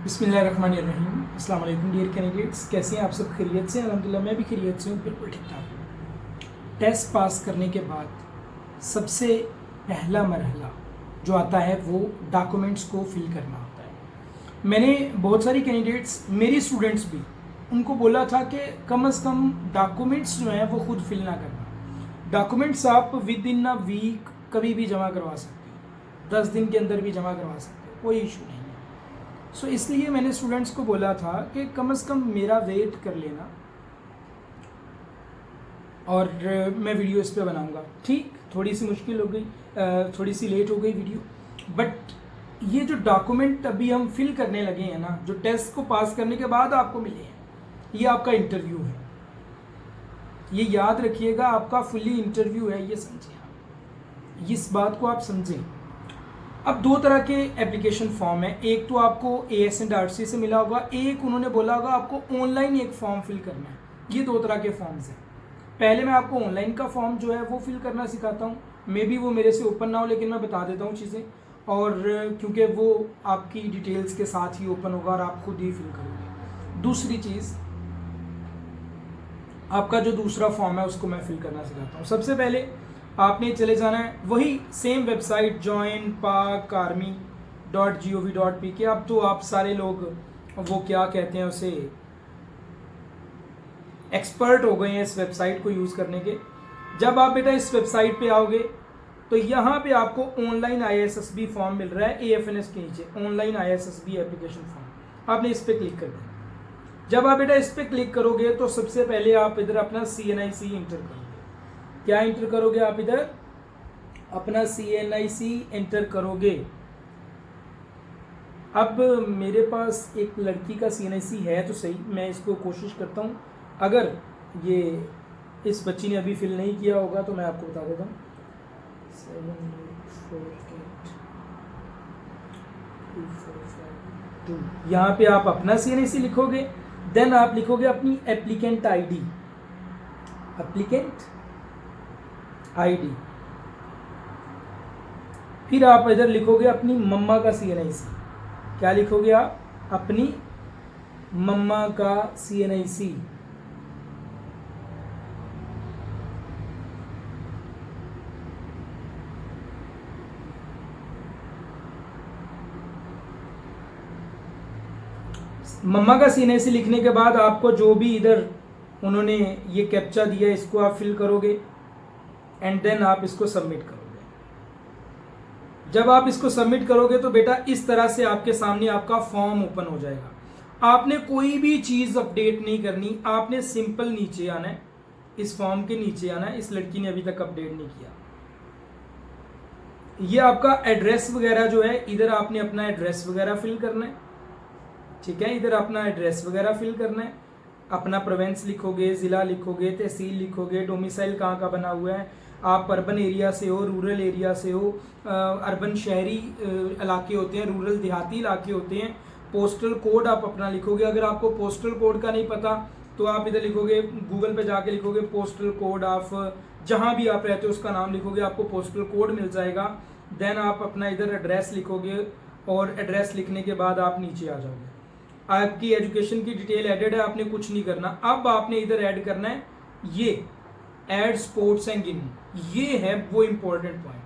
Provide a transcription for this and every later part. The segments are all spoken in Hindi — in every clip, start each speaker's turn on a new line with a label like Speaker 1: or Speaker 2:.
Speaker 1: बिस्मिल्लाहिर्रहमानिर्रहीम। अस्सलाम वालेकुम डियर कैंडिडेट्स, कैसे हैं आप सब? खैरियत से? अल्हम्दुलिल्लाह मैं भी खैरियत से हूँ, बिल्कुल ठीक ठाक हूँ। टेस्ट पास करने के बाद सबसे पहला मरहला जो आता है वो डॉक्यूमेंट्स को फिल करना होता है। मैंने बहुत सारी कैंडिडेट्स, मेरी स्टूडेंट्स भी, उनको बोला था कि कम अज़ कम डॉक्यूमेंट्स जो हैं वो खुद फिल ना करना। डॉक्यूमेंट्स आप विद इन अ वीक कभी भी जमा करवा सकते हो, 10 दिन के अंदर भी जमा करवा सकते हो, कोई इशू नहीं है। सो इसलिए मैंने स्टूडेंट्स को बोला था कि कम से कम मेरा वेट कर लेना और मैं वीडियो इस पे बनाऊंगा। ठीक, थोड़ी सी मुश्किल हो गई, थोड़ी सी लेट हो गई वीडियो, बट ये जो डॉक्यूमेंट अभी हम फिल करने लगे हैं ना, जो टेस्ट को पास करने के बाद आपको मिले हैं, ये आपका इंटरव्यू है। ये याद रखिएगा, आपका फुली इंटरव्यू है, ये समझें आप, इस बात को आप समझें। अब दो तरह के एप्लीकेशन फॉर्म है, एक तो आपको AS&RC से मिला होगा, एक उन्होंने बोला होगा आपको ऑनलाइन एक फॉर्म फिल करना है। ये दो तरह के फॉर्म्स हैं। पहले मैं आपको ऑनलाइन का फॉर्म जो है वो फिल करना सिखाता हूँ, मे बी वो मेरे से ओपन ना हो, लेकिन मैं बता देता हूँ चीज़ें, और क्योंकि वो आपकी डिटेल्स के साथ ही ओपन होगा और आप खुद ही फिल करोगे। दूसरी चीज़, आपका जो दूसरा फॉर्म है उसको मैं फिल करना सिखाता हूँ। सबसे पहले आपने चले जाना है वही सेम वेबसाइट joinpakarmy.gov.pk। अब तो आप सारे लोग वो क्या कहते हैं उसे, एक्सपर्ट हो गए हैं इस वेबसाइट को यूज़ करने के। जब आप बेटा इस वेबसाइट पे आओगे तो यहाँ पे आपको ऑनलाइन ISSB फॉर्म मिल रहा है, AFNS के नीचे ऑनलाइन ISSB एप्लीकेशन फॉर्म, आपने इस पर क्लिक कर देना। जब आप बेटा इस पर क्लिक करोगे तो सबसे पहले आप इधर अपना CNIC इंटर करोगे। क्या इंटर करोगे आप? इधर अपना CNIC एंटर करोगे। अब मेरे पास एक लड़की का CNIC है तो सही, मैं इसको कोशिश करता हूँ, अगर ये इस बच्ची ने अभी फिल नहीं किया होगा तो मैं आपको बता देता हूँ। 7848245 यहाँ पे आप अपना CNIC लिखोगे, देन आप लिखोगे अपनी एप्लीकेंट ID, फिर आप इधर लिखोगे अपनी मम्मा का CNIC। क्या लिखोगे आप? अपनी मम्मा का CNIC। मम्मा का CNIC लिखने के बाद आपको जो भी इधर उन्होंने ये कैप्चा दिया है इसको आप फिल करोगे एंड देन आप इसको सबमिट करोगे। जब आप इसको सबमिट करोगे तो बेटा इस तरह से आपके सामने आपका फॉर्म ओपन हो जाएगा। आपने कोई भी चीज़ अपडेट नहीं करनी, आपने सिंपल नीचे आना है, इस फॉर्म के नीचे आना है। इस लड़की ने अभी तक अपडेट नहीं किया। ये आपका एड्रेस वगैरह जो है, इधर आपने अपना एड्रेस वगैरह फिल करना है, ठीक है, इधर अपना एड्रेस वगैरह फिल करना है, अपना प्रोवेंस लिखोगे, ज़िला लिखोगे, तहसील लिखोगे, डोमिसाइल कहाँ का बना हुआ है, आप अर्बन एरिया से हो, रूरल एरिया से हो, अर्बन शहरी इलाके होते हैं, रूरल देहाती इलाके होते हैं। पोस्टल कोड आप अपना लिखोगे, अगर आपको पोस्टल कोड का नहीं पता तो आप इधर लिखोगे, गूगल पे जाके लिखोगे पोस्टल कोड, आप जहाँ भी आप रहते हो उसका नाम लिखोगे, आपको पोस्टल कोड मिल जाएगा। देन आप अपना इधर एड्रेस लिखोगे और एड्रेस लिखने के बाद आप नीचे आ जाओगे। आपकी एजुकेशन की डिटेल एडेड है, आपने कुछ नहीं करना। अब आपने इधर ऐड करना है ये ऐड स्पोर्ट्स एंड गेमिंग, ये है वो इम्पोर्टेंट पॉइंट।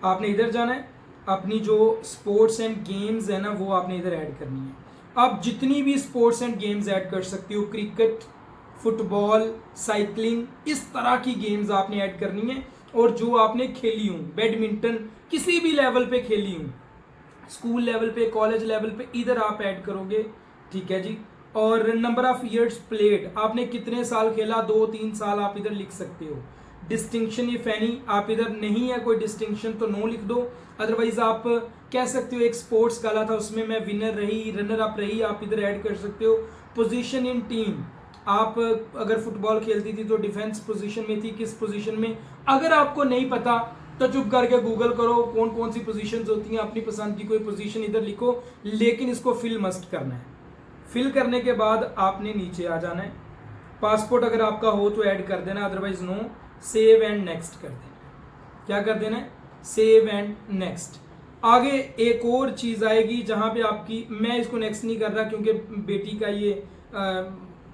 Speaker 1: आपने इधर जाना है, अपनी जो स्पोर्ट्स एंड गेम्स है ना वो आपने इधर ऐड करनी है। आप जितनी भी स्पोर्ट्स एंड गेम्स ऐड कर सकते हो, क्रिकेट, फुटबॉल, साइकिलिंग, इस तरह की गेम्स आपने ऐड करनी है। और जो आपने खेली हूँ, बैडमिंटन किसी भी लेवल पे खेली हूँ, स्कूल लेवल पे, कॉलेज लेवल पे, इधर आप ऐड करोगे, ठीक है जी। और नंबर ऑफ ईयर्स प्लेड, आपने कितने साल खेला, 2-3 साल आप इधर लिख सकते हो। डिस्टिंक्शन इफ एनी, आप इधर नहीं है कोई डिस्टिंक्शन तो नो लिख दो, अदरवाइज आप कह सकते हो एक स्पोर्ट्स गाला था उसमें मैं विनर रही, रनर अप रही, आप इधर ऐड कर सकते हो। पोजीशन इन टीम, आप अगर फुटबॉल खेलती थी तो डिफेंस पोजीशन में थी, किस पोजीशन में, अगर आपको नहीं पता तो चुप करके गूगल करो कौन कौन सी पोजीशंस होती हैं, अपनी पसंद की कोई पोजीशन इधर लिखो, लेकिन इसको फिल मस्ट करना है। फिल करने के बाद आपने नीचे आ जाना है। पासपोर्ट अगर आपका हो तो ऐड कर देना, otherwise no. Save and next कर देना। क्या कर देना है? Save and next. आगे एक और चीज़ आएगी जहाँ पे आपकी, मैं इसको नेक्स्ट नहीं कर रहा क्योंकि बेटी का ये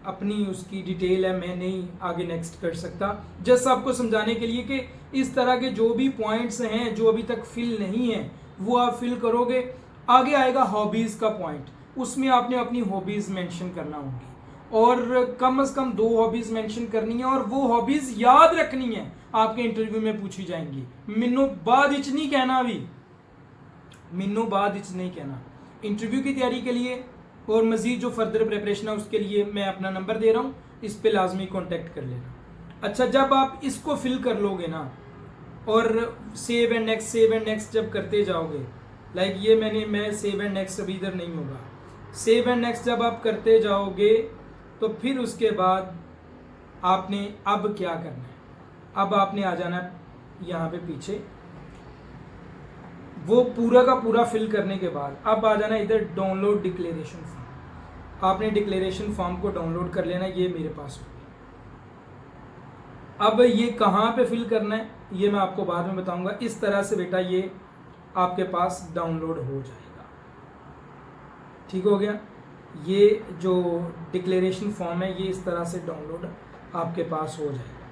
Speaker 1: अपनी उसकी डिटेल है, मैं नहीं आगे नेक्स्ट कर सकता। जस्ट आपको समझाने के लिए कि इस तरह के जो भी पॉइंट्स हैं जो अभी तक फिल नहीं है वो आप फिल करोगे। आगे आएगा हॉबीज़ का पॉइंट, उसमें आपने अपनी हॉबीज़ मेंशन करना होगी और कम से कम 2 हॉबीज़ मेंशन करनी है और वो हॉबीज़ याद रखनी है, आपके इंटरव्यू में पूछी जाएंगी। मिन्नो बाद इच नहीं कहना, अभी मिन्नो बाद इच नहीं कहना। इंटरव्यू की तैयारी के लिए और मज़ीद जो फर्दर प्रिपरेशन है उसके लिए मैं अपना नंबर दे रहा हूँ, इस पे लाजमी कांटेक्ट कर लेना। अच्छा, जब आप इसको फिल कर लोगे ना और सेव एंड नेक्स्ट जब करते जाओगे, लाइक ये मैं सेव एंड नेक्स्ट अभी इधर नहीं होगा, सेव एंड नेक्स्ट जब आप करते जाओगे तो फिर उसके बाद आपने अब क्या करना है, अब आपने आ जाना है यहाँ पे पीछे, वो पूरा का पूरा फिल करने के बाद अब आ जाना इधर डाउनलोड डिक्लेरेशन फॉर्म। आपने डिक्लेरेशन फॉर्म को डाउनलोड कर लेना, ये मेरे पास हो गया। अब ये कहाँ पे फिल करना है ये मैं आपको बाद में बताऊंगा। इस तरह से बेटा ये आपके पास डाउनलोड हो जाएगा, ठीक हो गया। ये जो डिक्लेरेशन फॉर्म है ये इस तरह से डाउनलोड आपके पास हो जाएगा।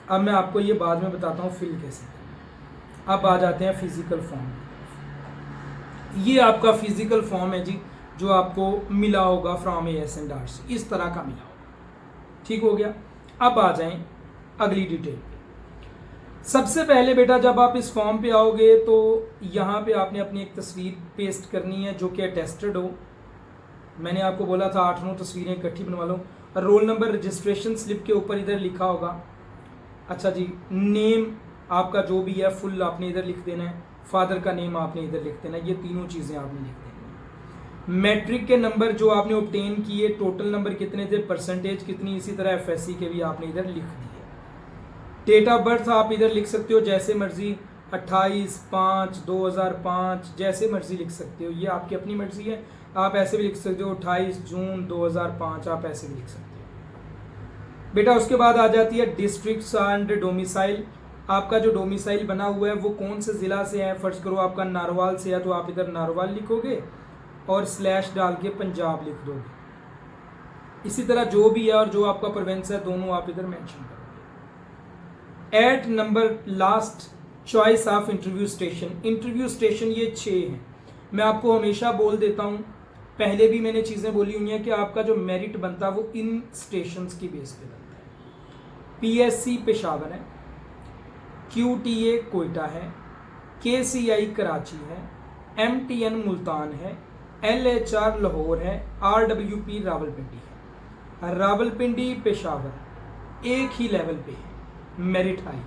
Speaker 1: अब मैं आपको ये बाद में बताता हूँ फिल कैसे करना। अब आ जाते हैं फिजिकल फॉर्म। ये आपका फिजिकल फॉर्म है जी, जो आपको मिला होगा फ्रॉम AS&R से, इस तरह का मिला होगा, ठीक हो गया। अब आ जाएं अगली डिटेल पे। सबसे पहले बेटा जब आप इस फॉर्म पे आओगे तो यहाँ पे आपने अपनी एक तस्वीर पेस्ट करनी है जो कि अटेस्टेड हो। मैंने आपको बोला था 8-9 तस्वीरें इकट्ठी बनवा लो। रोल नंबर रजिस्ट्रेशन स्लिप के ऊपर इधर लिखा होगा। अच्छा जी, नेम आपका जो भी है फुल आपने इधर लिख देना है, फादर का नेम आपने इधर लिख देना है, ये तीनों चीज़ें आपने लिख देनी है। मैट्रिक के नंबर जो आपने ऑब्टेन किए, टोटल नंबर कितने थे, परसेंटेज कितनी, इसी तरह FSC के भी आपने इधर लिख दिए। डेट ऑफ बर्थ आप इधर लिख सकते हो जैसे मर्जी, 28/5/2005 जैसे मर्जी लिख सकते हो, ये आपकी अपनी मर्जी है। आप ऐसे भी लिख सकते हो 28 जून 2005, आप ऐसे भी लिख सकते हो बेटा। उसके बाद आ जाती है डिस्ट्रिक्ट एंड डोमिसाइल। आपका जो डोमिसाइल बना हुआ है वो कौन से ज़िला से है। फर्ज करो आपका नारवाल से है तो आप इधर नारवाल लिखोगे और स्लैश डाल के पंजाब लिख दोगे। इसी तरह जो भी है और जो आपका प्रोविंस है दोनों आप इधर मेंशन करोगे। Eight number last choice of interview station. Interview station ये 6 हैं। मैं आपको हमेशा बोल देता हूँ, पहले भी मैंने चीज़ें बोली हुई हैं कि आपका जो मेरिट बनता है वो इन स्टेशंस की बेस पे बनता है। PSC पेशावर है, QTA कोयटा है, KCI कराची है, MTN मुल्तान है, LHR लाहौर है, RWP रावलपिंडी है। रावलपिंडी पेशावर एक ही लेवल पे है, मेरिट हाई।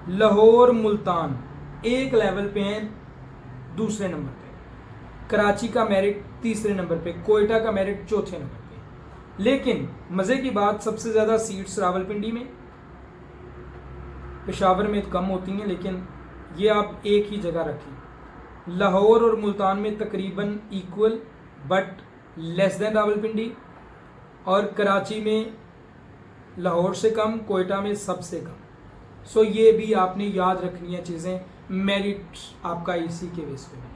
Speaker 1: लाहौर मुल्तान एक लेवल पे हैं, दूसरे नंबर पे। कराची का मेरिट तीसरे नंबर पे, कोयटा का मेरिट चौथे नंबर पे। लेकिन मज़े की बात, सबसे ज़्यादा सीट्स रावलपिंडी में, पेशावर में कम होती हैं, लेकिन ये आप एक ही जगह रखें। लाहौर और मुल्तान में तकरीबन equal but less than Rawalpindi, और कराची में लाहौर से कम, कोयटा में सबसे कम। सो ये भी आपने याद रखनी है चीज़ें, मेरिट आपका इसी के बेस पे बनेगा।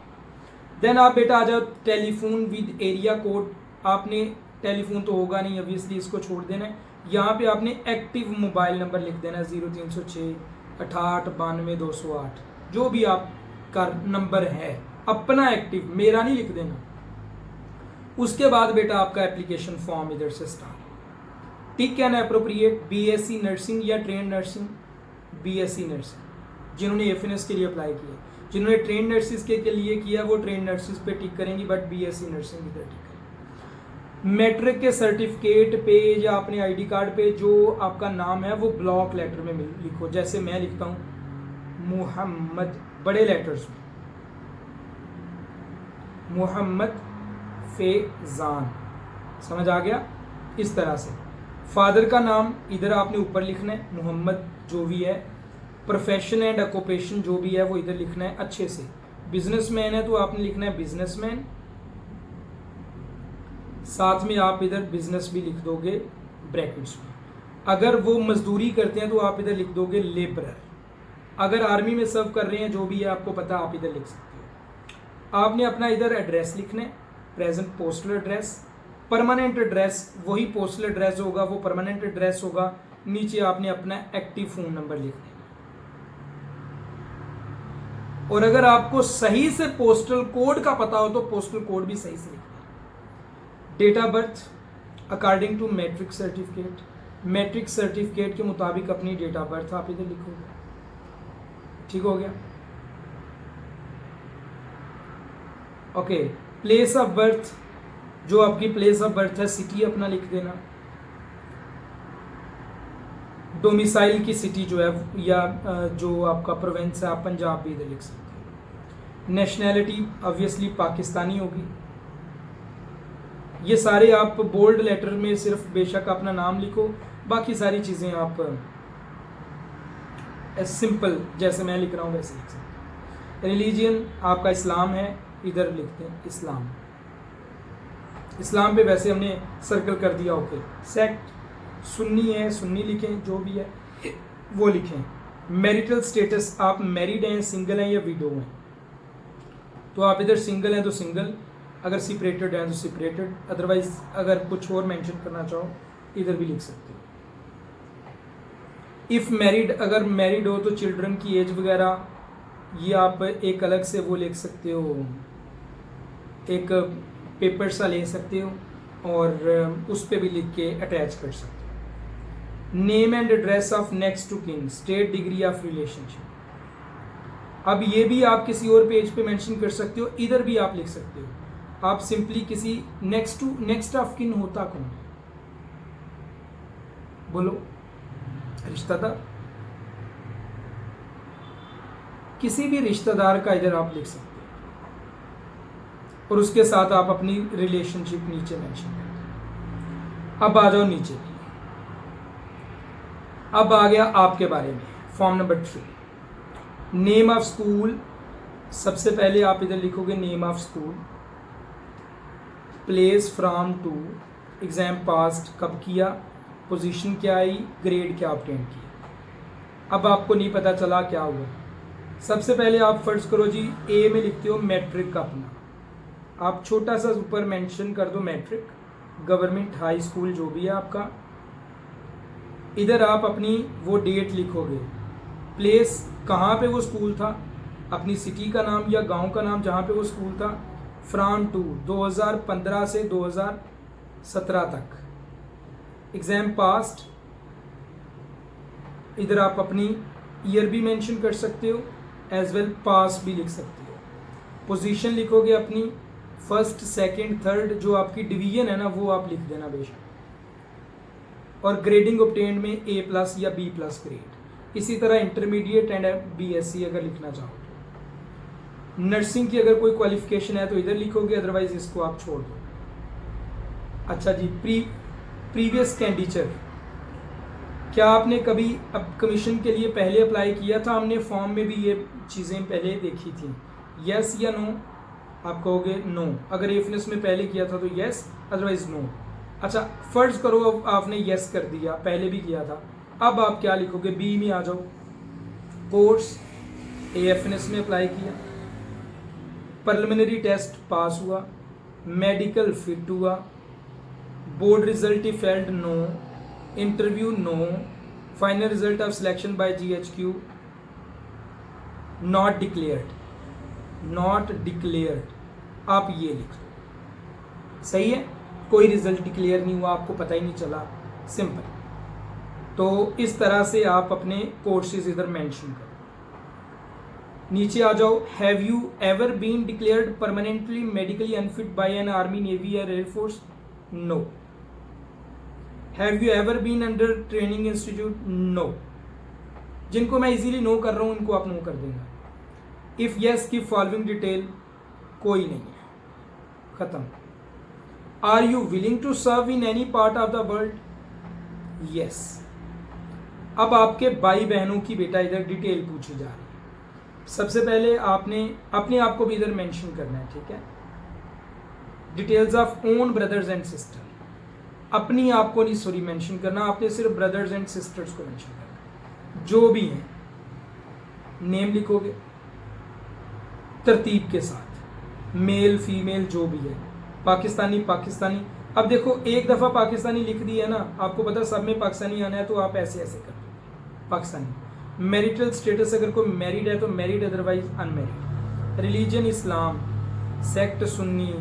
Speaker 1: देन आप बेटा आ जाओ टेलीफोन विद एरिया कोड। आपने टेलीफोन तो होगा नहीं ऑब्वियसली, इसको छोड़ देना है। यहाँ पे आपने एक्टिव मोबाइल नंबर लिख देना है 0306 68 92 208, जो भी आपका नंबर है अपना एक्टिव, मेरा नहीं लिख देना। उसके बाद बेटा आपका एप्लीकेशन फॉर्म इधर से start. Tick and appropriate BSc nursing या ट्रेन नर्सिंग, BSc नर्सिंग जिन्होंने FNS के लिए अप्लाई किया। जिन्होंने ट्रेन नर्सिस के लिए किया वो ट्रेन नर्सिस पे टिक करेंगी, बट BSc नर्सिंग इधर टिक करेंगी। मैट्रिक के सर्टिफिकेट पे या अपने ID कार्ड पे जो आपका नाम है वो ब्लॉक लेटर में लिखो। जैसे मैं लिखता हूँ मोहम्मद, बड़े लेटर्स में, मोहम्मद फैजान, समझ आ गया। इस तरह से फादर का नाम इधर आपने ऊपर लिखना है, मोहम्मद जो भी है। प्रोफेशन एंड ऑक्यूपेशन जो भी है वो इधर लिखना है अच्छे से। बिजनेसमैन है तो आपने लिखना है बिजनेसमैन, साथ में आप इधर बिजनेस भी लिख दोगे ब्रैकेट्स में। अगर वो मजदूरी करते हैं तो आप इधर लिख दोगे लेबरर। अगर आर्मी में सर्व कर रहे हैं जो भी है आपको पता, आप इधर लिख सकते आपने अपना इधर एड्रेस लिखना है, present postal address, permanent address वही पोस्टल एड्रेस होगा, वो परमानेंट एड्रेस होगा। नीचे आपने अपना एक्टिव फोन नंबर लिख देना। और अगर आपको सही से पोस्टल कोड का पता हो तो पोस्टल कोड भी सही से लिखना। Date of birth according to matric certificate, matric certificate के मुताबिक अपनी डेट ऑफ बर्थ आप इधर लिखोगे। ठीक हो गया? ओके, प्लेस ऑफ बर्थ, जो आपकी प्लेस ऑफ बर्थ है, सिटी अपना लिख देना। डोमिसाइल की सिटी जो है या जो आपका प्रोविंस है, आप पंजाब भी इधर लिख सकते हो। नेशनैलिटी ऑब्वियसली पाकिस्तानी होगी। ये सारे आप बोल्ड लेटर में सिर्फ बेशक अपना नाम लिखो, बाकी सारी चीज़ें आप सिंपल जैसे मैं लिख रहा हूँ वैसे लिख सकते हो। रिलीजियन आपका इस्लाम है, इधर लिखते हैं इस्लाम। इस्लाम पे वैसे हमने सर्कल कर दिया। ओके, सेक्ट सुन्नी है, सुन्नी लिखें, जो भी है वो लिखें। मैरिटल स्टेटस आप मैरिड हैं, सिंगल हैं या विडो हैं, तो आप इधर सिंगल हैं तो सिंगल, अगर सेपरेटेड हैं तो सेपरेटेड, अदरवाइज अगर कुछ और मेंशन करना चाहो इधर भी लिख सकते हो। इफ़ मैरिड, अगर मैरिड हो तो चिल्ड्रन की एज वगैरह ये आप एक अलग से वो लिख सकते हो, एक पेपर सा ले सकते हो और उस पर भी लिख के अटैच कर सकते हो। Name and address of next to kin, state, degree of relationship. अब ये भी आप किसी और पेज पे मेंशन कर सकते हो, इधर भी आप लिख सकते हो। आप सिंपली किसी नेक्स्ट ऑफ किन होता कौन है, बोलो, रिश्तेदार, किसी भी रिश्तेदार का इधर आप लिख सकते हो और उसके साथ आप अपनी रिलेशनशिप नीचे मेंशन कर दो। अब आ जाओ नीचे, अब आ गया आपके बारे में। Form number 3, name of school. सबसे पहले आप इधर लिखोगे name of school, place from to, exam passed कब किया, पोजीशन क्या आई, ग्रेड क्या ऑब्टेन किया। अब आपको नहीं पता चला क्या हुआ। सबसे पहले आप फर्ज करो जी ए में लिखते हो मैट्रिक का अपना, आप छोटा सा ऊपर मेंशन कर दो मैट्रिक, गवर्नमेंट हाई स्कूल जो भी है आपका। इधर आप अपनी वो डेट लिखोगे, प्लेस कहाँ पे वो स्कूल था, अपनी सिटी का नाम या गांव का नाम जहाँ पे वो स्कूल था, फ्रॉम टू 2015 से 2017 तक, एग्जाम पास्ट। इधर आप अपनी ईयर भी मेंशन कर सकते हो, एज वेल पास भी लिख सकते हो। पोजीशन लिखोगे अपनी, फर्स्ट सेकंड थर्ड, जो आपकी डिवीजन है ना वो आप लिख देना बेशक। और ग्रेडिंग ऑब्टेन्ड में A+ या B+ ग्रेड। इसी तरह इंटरमीडिएट एंड BSc अगर लिखना चाहो तो। नर्सिंग की अगर कोई क्वालिफिकेशन है तो इधर लिखोगे, अदरवाइज इसको आप छोड़ दो। अच्छा जी, प्रीवियस कैंडिडेट, क्या आपने कभी अब कमीशन के लिए पहले अप्लाई किया था? हमने फॉर्म में भी ये चीज़ें पहले देखी थी, यस या नो। आप कहोगे नो, अगर एफनेस में पहले किया था तो यस, अदरवाइज नो। अच्छा, फर्ज करो अब आपने यस कर दिया, पहले भी किया था, अब आप क्या लिखोगे? बी में आ जाओ, कोर्स एफएनएस में अप्लाई किया, प्रिलिमिनरी टेस्ट पास हुआ, मेडिकल फिट हुआ, board result failed no, interview no, final result of selection by GHQ not declared. आप ये लिख लो, सही है, कोई रिजल्ट डिक्लेयर नहीं हुआ, आपको पता ही नहीं चला, सिंपल। तो इस तरह से आप अपने कोर्सेज इधर मेंशन करो। नीचे आ जाओ, have you ever been declared permanently medically unfit by an army, navy या air force? No. Have you ever been under training institute? No. जिनको मैं इजीली नो कर रहा हूं इनको आप नो कर देंगे। इफ यस की फॉलोइंग डिटेल, कोई नहीं है, खत्म। Are you willing to serve in any part of the world? Yes. अब आपके भाई बहनों की बेटा इधर डिटेल पूछी जा रही है। सबसे पहले आपने अपने आप को भी इधर मेंशन करना है, ठीक है। Details of own brothers and sister, अपनी आप को नहीं सॉरी मेंशन करना, आपने सिर्फ ब्रदर्स एंड सिस्टर्स को मेंशन करना है, जो भी हैं। नेम लिखोगे तरतीब के साथ, मेल फीमेल जो भी है, पाकिस्तानी पाकिस्तानी। अब देखो एक दफ़ा पाकिस्तानी लिख दी है ना, आपको पता सब में पाकिस्तानी आना है तो आप ऐसे ऐसे कर दो पाकिस्तानी। मैरिटल स्टेटस अगर कोई मैरिड है तो मैरिड, अदरवाइज अनमैरिड। रिलीजन इस्लाम, सेक्ट सुन्नी,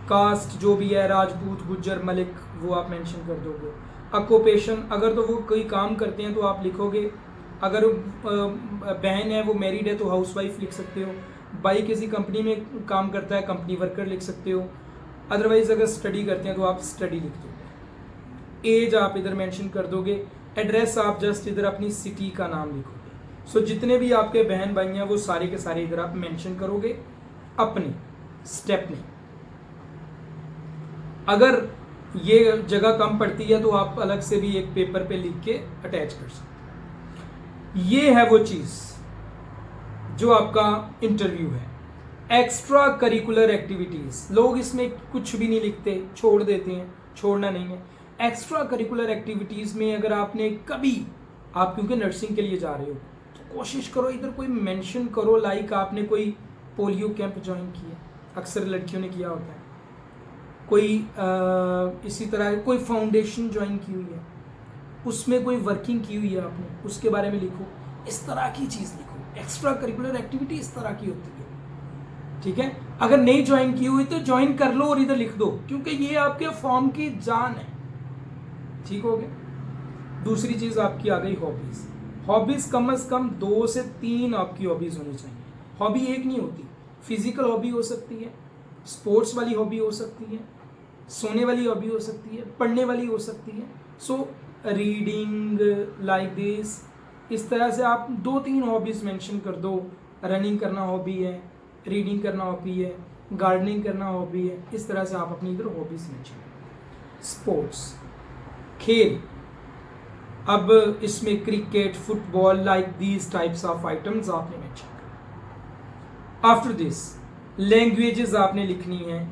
Speaker 1: कास्ट जो भी है राजपूत गुज्जर मलिक वो आप मेंशन कर दोगे। ऑक्यूपेशन अगर तो वो कोई काम करते हैं तो आप लिखोगे, अगर बहन है वो मैरिड है तो हाउसवाइफ लिख सकते हो। भाई किसी कंपनी में काम करता है कंपनी वर्कर लिख सकते हो। अदरवाइज अगर स्टडी करते हैं तो आप स्टडी लिख दोगे। एज आप इधर मेंशन कर दोगे। एड्रेस आप जस्ट इधर अपनी सिटी का नाम लिखोगे। सो जितने भी आपके बहन भाई हैं वो सारे के सारे इधर आप मेंशन करोगे अपने स्टेप में। अगर ये जगह कम पड़ती है तो आप अलग से भी एक पेपर पे लिख के अटैच कर सकते। ये है वो चीज जो आपका इंटरव्यू है। एक्स्ट्रा करिकुलर एक्टिविटीज, लोग इसमें कुछ भी नहीं लिखते, छोड़ देते हैं, छोड़ना नहीं है। एक्स्ट्रा करिकुलर एक्टिविटीज में अगर आपने कभी, आप क्योंकि नर्सिंग के लिए जा रहे हो तो कोशिश करो इधर कोई मेंशन करो, लाइक आपने कोई पोलियो कैंप ज्वाइन किया, अक्सर लड़कियों ने किया होता है, कोई इसी तरह कोई फाउंडेशन ज्वाइन की हुई है, उसमें कोई वर्किंग की हुई है आपने, उसके बारे में लिखो। इस तरह की चीज़ लिखो। एक्स्ट्रा करिकुलर एक्टिविटी इस तरह की होती है, ठीक है। अगर नहीं ज्वाइन की हुई तो ज्वाइन कर लो और इधर लिख दो, क्योंकि ये आपके फॉर्म की जान है, ठीक हो गया। दूसरी चीज़ आपकी आ गई हॉबीज़। हॉबीज़ कम से कम 2 से 3 आपकी हॉबीज़ होनी चाहिए। हॉबी एक नहीं होती, फिजिकल हॉबी हो सकती है, स्पोर्ट्स वाली हॉबी हो सकती है, सोने वाली हॉबी हो सकती है, पढ़ने वाली हो सकती है। सो रीडिंग लाइक दिस, इस तरह से आप 2-3 हॉबीज़ मेंशन कर दो। रनिंग करना हॉबी है, रीडिंग करना हॉबी है, गार्डनिंग करना हॉबी है। इस तरह से आप अपनी इधर हॉबीज़ मेंशन करो। स्पोर्ट्स, खेल, अब इसमें cricket, football, like these types of items आपने मेंशन करो। आफ्टर दिस लैंग्वेजेस आपने लिखनी है।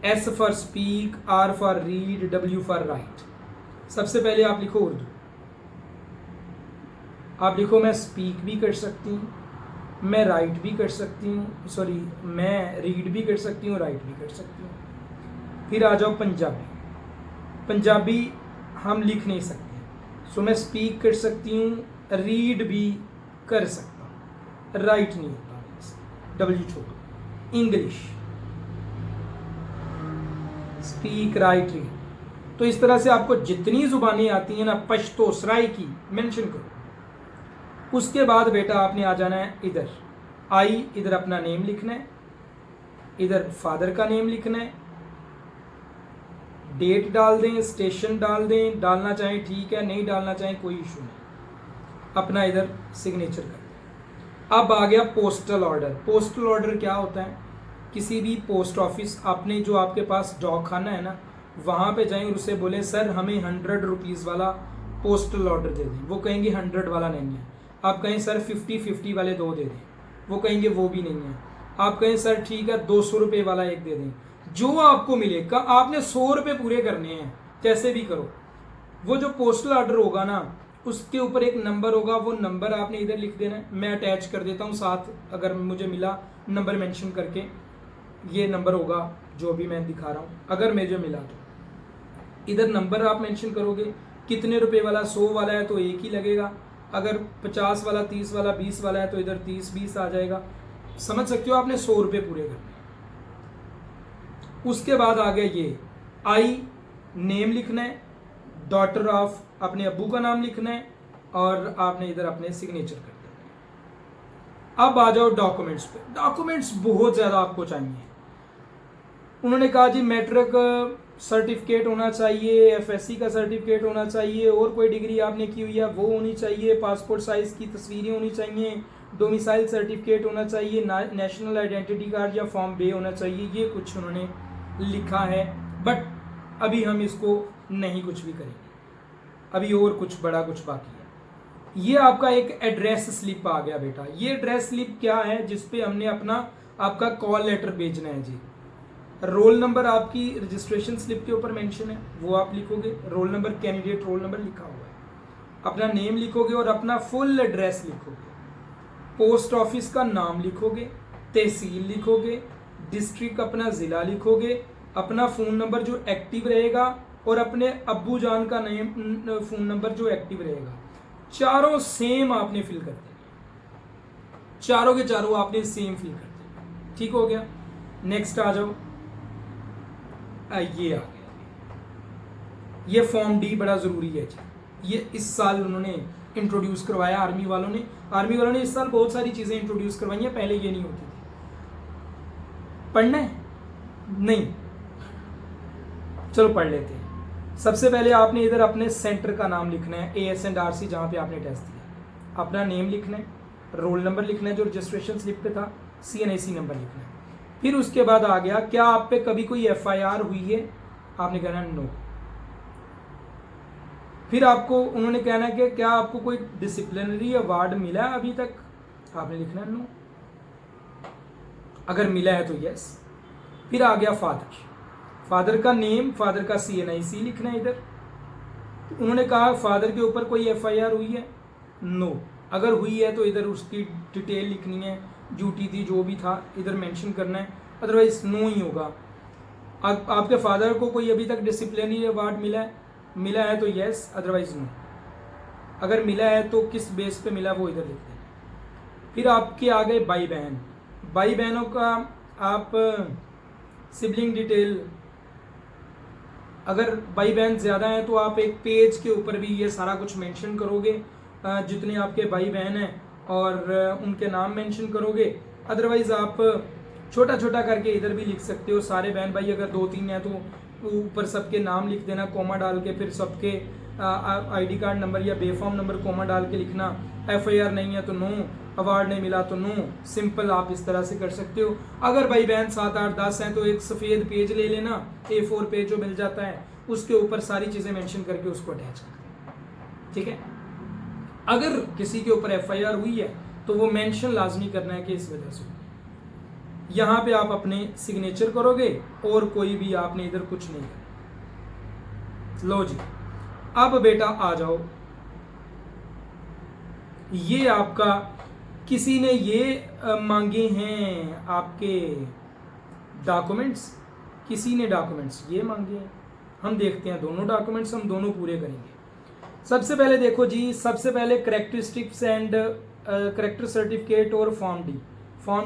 Speaker 1: S for speak, R for read, W for write. सबसे पहले आप लिखो उर्दू। आप लिखो मैं स्पीक भी कर सकती हूँ, मैं राइट भी कर सकती हूँ, सॉरी मैं रीड भी कर सकती हूँ, राइट भी कर सकती हूँ। फिर आ जाओ पंजाबी। पंजाबी हम लिख नहीं सकते, सो मैं स्पीक कर सकती हूँ, रीड भी कर सकता हूँ, राइट नहीं होता, डब्ल्यू छोड़ो। English speak, right, read. तो इस तरह से आपको जितनी जुबानें आती हैं ना, पश्तो सराइकी मेंशन करो। उसके बाद बेटा आपने आ जाना है इधर आई, इधर अपना नेम लिखना है, इधर फादर का नेम लिखना है, डेट डाल दें, स्टेशन डाल दें, डालना चाहें ठीक है, नहीं डालना चाहें कोई इशू नहीं, अपना इधर सिग्नेचर कर दें। अब आ गया पोस्टल ऑर्डर। पोस्टल ऑर्डर क्या होता है? किसी भी पोस्ट ऑफिस, आपने जो आपके पास डाक खाना है ना, वहाँ पे जाएं और उससे बोलें सर हमें 100 रुपीज़ वाला पोस्टल ऑर्डर दे दें। वो कहेंगे 100 वाला नहीं है। आप कहें सर 50-50 वाले 2 दे दें, वो कहेंगे वो भी नहीं है। आप कहें सर ठीक है 200 रुपये वाला एक दे दें। जो आपको मिलेगा आपने 100 रुपये पूरे करने हैं, कैसे भी करो। वो जो पोस्टल ऑर्डर होगा ना, उसके ऊपर एक नंबर होगा, वो नंबर आपने इधर लिख देना है। मैं अटैच कर देता हूँ साथ, अगर मुझे मिला नंबर मेंशन करके, ये नंबर होगा जो भी मैं दिखा रहा हूँ, अगर मुझे मिला तो इधर नंबर आप मेंशन करोगे। कितने रुपए वाला, 100 वाला है तो एक ही लगेगा, अगर 50 वाला, 30 वाला, 20 वाला है तो इधर 30-20 आ जाएगा। समझ सकते हो, आपने 100 रुपये पूरे करने। उसके बाद आ गया ये आई, नेम लिखना है, डॉटर ऑफ अपने अब्बू का नाम लिखना है, और आपने इधर अपने सिग्नेचर कर देना। अब आ जाओ डॉक्यूमेंट्स पे। डॉक्यूमेंट्स बहुत ज़्यादा आपको चाहिए। उन्होंने कहा जी मैट्रिक सर्टिफिकेट होना चाहिए, एफएससी का सर्टिफिकेट होना चाहिए, और कोई डिग्री आपने की हुई है वो होनी चाहिए, पासपोर्ट साइज़ की तस्वीरें होनी चाहिए, डोमिसाइल सर्टिफिकेट होना चाहिए, नेशनल आइडेंटिटी कार्ड या फॉर्म बे होना चाहिए। ये कुछ उन्होंने लिखा है, बट अभी हम इसको नहीं कुछ भी करेंगे, अभी और कुछ बड़ा कुछ बाकी है। ये आपका एक एड्रेस स्लिप आ गया बेटा। ये एड्रेस स्लिप क्या है? जिसपे हमने अपना आपका कॉल लेटर भेजना है जी। रोल नंबर आपकी रजिस्ट्रेशन स्लिप के ऊपर मेंशन है, वो आप लिखोगे। Roll number, candidate roll number लिखा हुआ है। अपना नेम लिखोगे और अपना फुल एड्रेस लिखोगे। पोस्ट ऑफिस का नाम लिखोगे, तहसील लिखोगे, डिस्ट्रिक्ट अपना ज़िला लिखोगे, अपना फ़ोन नंबर जो एक्टिव रहेगा और अपने अब्बू जान का नेम फ़ोन नंबर जो एक्टिव रहेगा, चारों सेम आपने फिल कर देना, चारों के चारों आपने सेम फिल कर देना। ठीक हो गया। नेक्स्ट आ जाओ, ये आ गया, ये फॉर्म डी बड़ा ज़रूरी है जी। ये इस साल उन्होंने इंट्रोड्यूस करवाया आर्मी वालों ने इस साल बहुत सारी चीज़ें इंट्रोड्यूस करवाई हैं, पहले ये नहीं होती थी। पढ़ना है? नहीं, चलो पढ़ लेते हैं। सबसे पहले आपने इधर अपने सेंटर का नाम लिखना है, AS&RC जहाँ पे आपने टेस्ट दिया, अपना नेम लिखना है, रोल नंबर लिखना है जो रजिस्ट्रेशन स्लिप पे था, CNIC नंबर लिखना है। फिर उसके बाद आ गया, क्या आप पे कभी कोई FIR हुई है? आपने कहना नो। फिर आपको उन्होंने कहना है कि क्या आपको कोई डिसिप्लिनरी अवार्ड मिला है अभी तक? आपने लिखना है नो, अगर मिला है तो यस। फिर आ गया फादर का नेम, फादर का CNIC लिखना है इधर। तो उन्होंने कहा फादर के ऊपर कोई FIR हुई है? नो। अगर हुई है तो इधर उसकी डिटेल लिखनी है, ड्यूटी थी जो भी था इधर मेंशन करना है, अदरवाइज नो ही होगा। आपके फादर को कोई अभी तक डिसिप्लिनरी अवार्ड मिला है तो यस, अदरवाइज नो। अगर मिला है तो किस बेस पे मिला वो इधर लिख देना। फिर आपके आ गए भाई बहनों का आप सिबलिंग डिटेल, अगर भाई बहन ज़्यादा हैं तो आप एक पेज के ऊपर भी ये सारा कुछ मेंशन करोगे, जितने आपके भाई बहन हैं और उनके नाम मेंशन करोगे। अदरवाइज़ आप छोटा छोटा करके इधर भी लिख सकते हो, सारे बहन भाई अगर 2-3 हैं तो ऊपर सबके नाम लिख देना कोमा डाल के, फिर सबके ID कार्ड नंबर या बेफॉर्म नंबर कोमा डाल के लिखना। FIR नहीं है तो नो, अवार्ड नहीं मिला तो नो। सिंपल आप इस तरह से कर सकते हो। अगर भाई बहन 7, 8, 10 हैं तो एक सफ़ेद पेज ले लेना, A4 पेज जो मिल जाता है, उसके ऊपर सारी चीज़ें मेंशन करके उसको अटैच कर देना। ठीक है। अगर किसी के ऊपर FIR हुई है तो वो मेंशन लाजमी करना है कि इस वजह से। यहाँ पे आप अपने सिग्नेचर करोगे और कोई भी आपने इधर कुछ नहीं करना। लो जी, अब बेटा आ जाओ, ये आपका किसी ने ये मांगे हैं आपके डॉक्यूमेंट्स, किसी ने डॉक्यूमेंट्स ये मांगे हैं। हम देखते हैं दोनों डॉक्यूमेंट्स, हम दोनों पूरे करेंगे। सबसे पहले देखो जी, सबसे पहले करेक्टरिस्टिक्स एंड करेक्टर सर्टिफिकेट और फॉर्म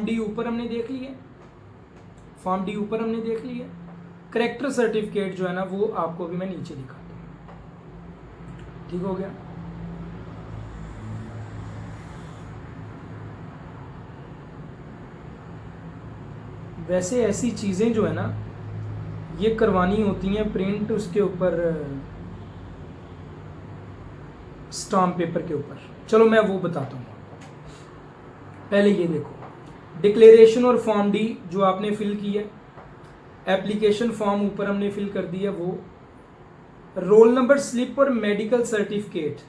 Speaker 1: डी ऊपर हमने देख लिया, करेक्टर सर्टिफिकेट जो है ना वो आपको भी मैं नीचे दिखाता हूँ। ठीक हो गया। वैसे ऐसी चीज़ें जो है ना ये करवानी होती हैं प्रिंट, उसके ऊपर स्टाम्प पेपर के ऊपर। चलो मैं वो बताता हूँ। पहले ये देखो, डिक्लेरेशन और फॉर्म डी जो आपने फिल की है, एप्लीकेशन फॉर्म ऊपर हमने फिल कर दी है वो, रोल नंबर स्लिप और मेडिकल सर्टिफिकेट,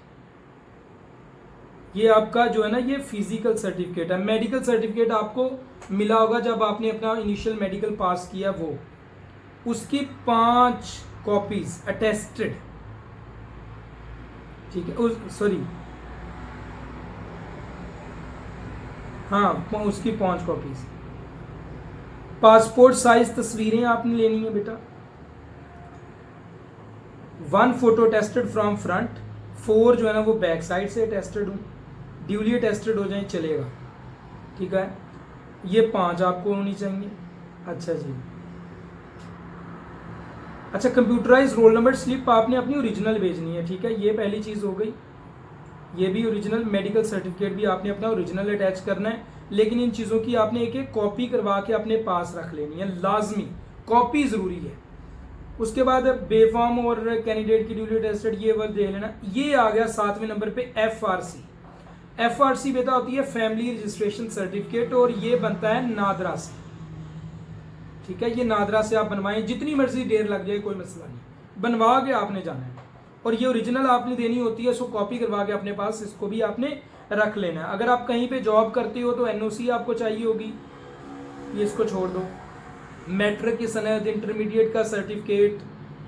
Speaker 1: ये आपका जो है ना ये फिजिकल सर्टिफिकेट है। मेडिकल सर्टिफिकेट आपको मिला होगा जब आपने अपना इनिशियल मेडिकल पास किया, वो उसकी 5 कॉपीज अटेस्टेड। ठीक है, सॉरी हाँ, उसकी 5 कॉपीज। पासपोर्ट साइज तस्वीरें आपने लेनी है बेटा। 1 फोटो टेस्टेड फ्रॉम फ्रंट, 4 जो है ना वो बैक साइड से टेस्टेड हूँ, ड्यूली टेस्टेड हो जाए चलेगा। ठीक है, ये 5 आपको होनी चाहिए। अच्छा जी, अच्छा कंप्यूटराइज रोल नंबर स्लिप आपने अपनी ओरिजिनल भेजनी है। ठीक है, ये पहली चीज़ हो गई, ये भी ओरिजिनल। मेडिकल सर्टिफिकेट भी आपने अपना ओरिजिनल अटैच करना है, लेकिन इन चीज़ों की आपने एक एक कॉपी करवा के अपने पास रख लेनी है, लाजमी कॉपी ज़रूरी है। उसके बाद बेफॉर्म और कैंडिडेट की ड्यूली टेस्टेड ये वर्ड देख लेना। ये आ गया 7वें नंबर पे FRC बेटा होती है फैमिली रजिस्ट्रेशन सर्टिफिकेट, और ये बनता है नादरा से। ठीक है, ये नादरा से आप बनवाएं, जितनी मर्जी देर लग जाए कोई मसला नहीं, बनवा के आपने जाना है। और ये ओरिजिनल आपने देनी होती है, इसको कॉपी करवा के अपने पास इसको भी आपने रख लेना है। अगर आप कहीं पे जॉब करते हो तो NOC आपको चाहिए होगी, ये इसको छोड़ दो। मैट्रिक की सनद, इंटरमीडिएट का सर्टिफिकेट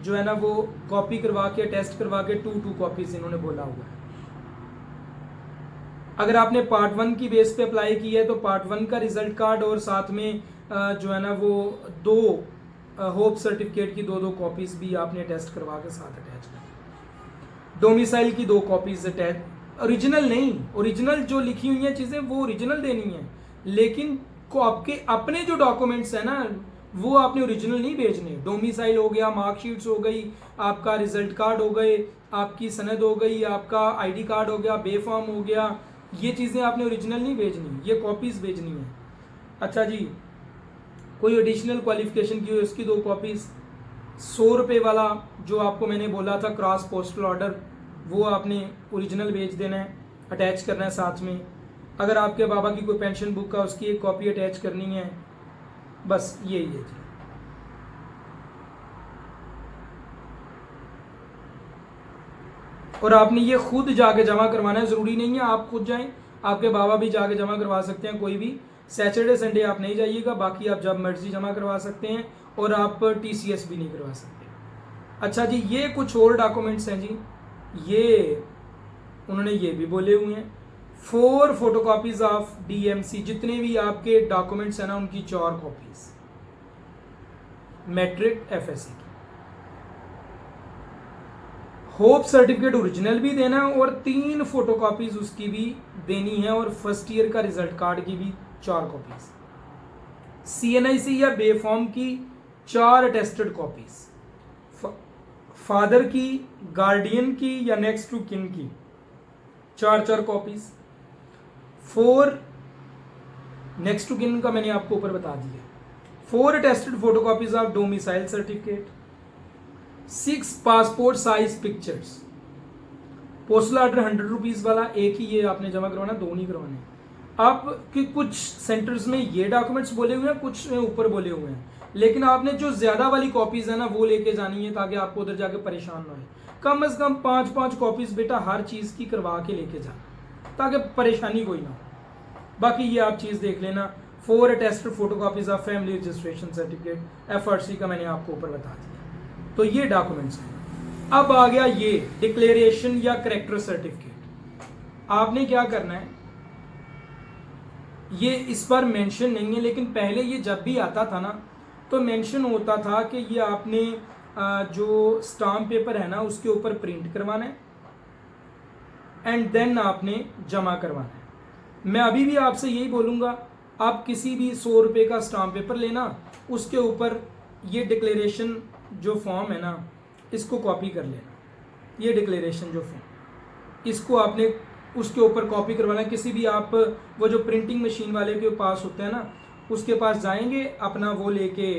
Speaker 1: जो है ना वो कॉपी करवा के टेस्ट करवा के 2 कॉपीज इन्होंने बोला हुआ है। अगर आपने पार्ट 1 की बेस पे अप्लाई की है तो पार्ट 1 का रिजल्ट कार्ड और साथ में जो है ना वो 2 होप सर्टिफिकेट की 2 कॉपीज़ भी आपने अटेस्ट करवा के साथ अटैच कर। डोमिसाइल की 2 कॉपीज़ अटैच, ओरिजिनल नहीं, ओरिजिनल जो लिखी हुई हैं चीज़ें वो ओरिजिनल देनी है, लेकिन को आपके अपने जो डॉक्यूमेंट्स हैं ना वो आपने ओरिजिनल नहीं भेजने। डोमिसाइल हो गया, मार्कशीट्स हो गई, आपका रिजल्ट कार्ड हो गए, आपकी सनद हो गई, आपका आईडी कार्ड हो गया, बेफॉर्म हो गया, ये चीज़ें आपने ओरिजिनल नहीं भेजनी, ये कॉपीज़ भेजनी है। अच्छा जी, कोई एडिशनल क्वालिफिकेशन की हो उसकी 2 कॉपीज़। 100 रुपये वाला जो आपको मैंने बोला था क्रॉस पोस्टल ऑर्डर, वो आपने ओरिजिनल भेज देना है, अटैच करना है साथ में। अगर आपके बाबा की कोई पेंशन बुक का उसकी एक कॉपी अटैच करनी है, बस यही है जी। और आपने ये खुद जाके जमा करवाना है, ज़रूरी नहीं है आप खुद जाएं, आपके बाबा भी जाके जमा करवा सकते हैं। कोई भी सैटरडे संडे आप नहीं जाइएगा, बाकी आप जब मर्जी जमा करवा सकते हैं, और आप TCS भी नहीं करवा सकते। अच्छा जी, ये कुछ और डॉक्यूमेंट्स हैं जी, ये उन्होंने ये भी बोले हुए हैं 4 फोटोकॉपीज ऑफ DMC, जितने भी आपके डॉक्यूमेंट्स हैं ना उनकी 4 कॉपीज मैट्रिक FSC की। होप सर्टिफिकेट ओरिजिनल भी देना है और 3 फोटोकॉपीज उसकी भी देनी है, और फर्स्ट ईयर का रिजल्ट कार्ड की भी 4 कॉपीज, CNIC या बेफॉर्म की 4 अटेस्टेड कॉपीज, फादर की, गार्डियन की या नेक्स्ट टू किन की 4 कॉपीज। 4 नेक्स्ट टू किन का मैंने आपको ऊपर बता दिया। 4 attested photocopies of domicile certificate, 6 passport size pictures. Postal order 100 rupees वाला एक ही ये आपने जमा करवाना, 2 नहीं करवाने। आप कि कुछ सेंटर्स में ये डॉक्यूमेंट्स बोले हुए हैं, कुछ में ऊपर बोले हुए हैं, लेकिन आपने जो ज्यादा वाली कॉपीज है ना वो लेके जानी है, ताकि आपको उधर जाके परेशान ना हो। कम से कम 5 कॉपीज बेटा हर चीज की करवा के लेके जाना, ताकि परेशानी कोई ना हो। बाकी ये आप चीज देख लेना। 4 attested photocopies of family registration certificate FRC का मैंने आपको ऊपर बता दिया। तो ये डॉक्यूमेंट्स हैं। अब आ गया ये डिक्लेरेशन या करेक्टर सर्टिफिकेट। आपने क्या करना है, ये इस पर मेंशन नहीं है, लेकिन पहले ये जब भी आता था ना तो मेंशन होता था कि ये आपने जो स्टाम्प पेपर है ना उसके ऊपर प्रिंट करवाना है एंड देन आपने जमा करवाना है। मैं अभी भी आपसे यही बोलूँगा, आप किसी भी 100 रुपये का स्टाम्प पेपर लेना, उसके ऊपर ये डिक्लेरेशन जो फॉर्म है ना इसको कॉपी कर लेना। ये डिक्लेरेशन जो फॉर्म, इसको आपने उसके ऊपर कॉपी करवाना है। किसी भी आप वो जो प्रिंटिंग मशीन वाले के पास होता है ना उसके पास जाएंगे, अपना वो लेके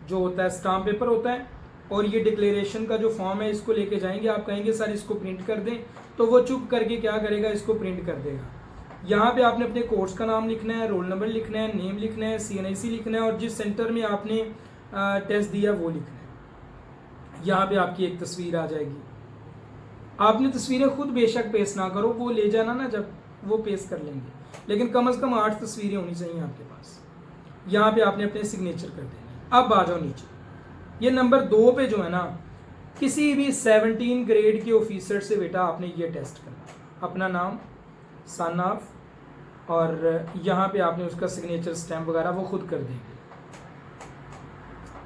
Speaker 1: जो होता है स्टाम्प पेपर होता है और ये डिक्लेरेशन का जो फॉर्म है इसको लेके जाएंगे। आप कहेंगे सर इसको प्रिंट कर दें, तो वो चुप करके क्या करेगा, इसको प्रिंट कर देगा। यहाँ पे आपने अपने कोर्स का नाम लिखना है, रोल नंबर लिखना है, नेम लिखना है, CNIC लिखना है और जिस सेंटर में आपने टेस्ट दिया वो लिखना है। यहाँ पे आपकी एक तस्वीर आ जाएगी। आपने तस्वीरें खुद बेशक पेश ना करो, वो ले जाना ना जब वो पेश कर लेंगे, लेकिन कम से कम 8 तस्वीरें होनी चाहिए आपके पास। यहाँ पे आपने अपने सिग्नेचर कर देना। अब आ जाओ नीचे, ये नंबर 2 पे जो है ना, किसी भी 17 ग्रेड के ऑफिसर से बेटा आपने ये टेस्ट करना, अपना नाम, सन ऑफ, और यहाँ पे आपने उसका सिग्नेचर स्टैम्प वगैरह वो खुद कर देंगे।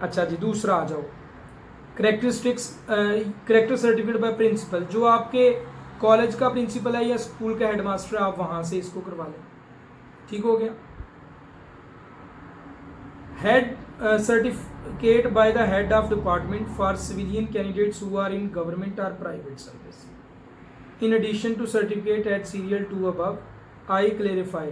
Speaker 1: अच्छा जी, दूसरा आ जाओ, करेक्टर सर्टिफिकेट बाय प्रिंसिपल। जो आपके कॉलेज का प्रिंसिपल है या स्कूल का हेडमास्टर है, आप वहाँ से इसको करवा लें। ठीक हो गया। Head certificate by the head of department for civilian candidates who are in government और private service in addition to certificate at serial 2 above, I clarify.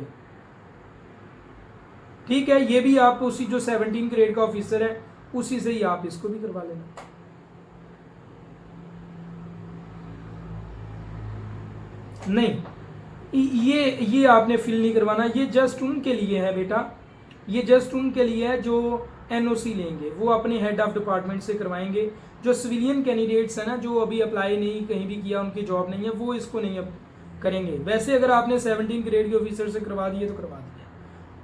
Speaker 1: ठीक है, ये भी आप उसी जो 17 ग्रेड का ऑफिसर है उसी से ही आप इसको भी करवा लेना। नहीं, ये आपने फिल नहीं करवाना, ये जस्ट उनके लिए है बेटा, ये जस्ट उनके लिए है जो NOC लेंगे, वो अपने हेड ऑफ डिपार्टमेंट से करवाएंगे। जो सिविलियन कैंडिडेट्स हैं ना, जो अभी अप्लाई नहीं कहीं भी किया, उनकी जॉब नहीं है, वो इसको नहीं अब करेंगे। वैसे अगर आपने 17 ग्रेड के ऑफिसर से करवा दिए तो करवा दिया,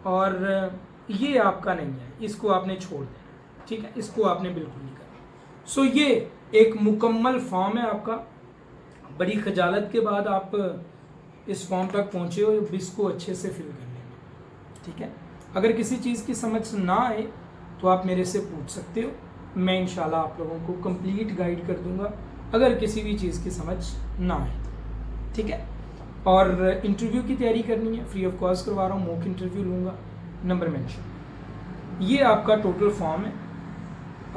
Speaker 1: और ये आपका नहीं है, इसको आपने छोड़ देना। ठीक है, इसको आपने बिल्कुल नहीं करना। सो ये एक मुकम्मल फॉर्म है आपका। बड़ी खजालत के बाद आप इस फॉर्म तक पहुंचे हो, इसको अच्छे से फिल कर लेना। ठीक है, अगर किसी चीज़ की समझ ना आए तो आप मेरे से पूछ सकते हो, मैं इंशाल्लाह आप लोगों को कंप्लीट गाइड कर दूंगा अगर किसी भी चीज़ की समझ ना आए, ठीक है। और इंटरव्यू की तैयारी करनी है, फ्री ऑफ कॉस्ट करवा रहा हूँ, मॉक इंटरव्यू लूँगा, नंबर मेंशन। ये आपका टोटल फॉर्म है।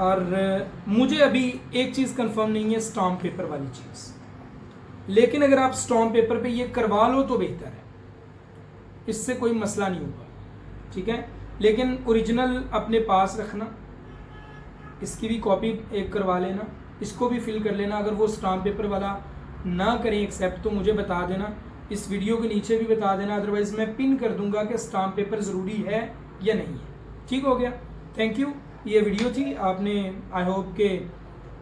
Speaker 1: और मुझे अभी एक चीज़ कंफर्म नहीं है, स्टाम्प पेपर वाली चीज़, लेकिन अगर आप स्टाम्प पेपर पे ये करवा लो तो बेहतर है, इससे कोई मसला नहीं होगा, ठीक है। लेकिन ओरिजिनल अपने पास रखना, इसकी भी कॉपी एक करवा लेना, इसको भी फिल कर लेना। अगर वो स्टाम्प पेपर वाला ना करें एक्सेप्ट तो मुझे बता देना, इस वीडियो के नीचे भी बता देना, अदरवाइज मैं पिन कर दूंगा कि स्टाम्प पेपर ज़रूरी है या नहीं है। ठीक हो गया, थैंक यू। ये वीडियो थी, आपने आई होप के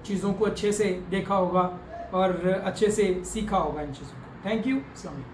Speaker 1: चीज़ों को अच्छे से देखा होगा और अच्छे से सीखा होगा इन चीज़ों को। थैंक यू, अस्सलाम वालेकुम।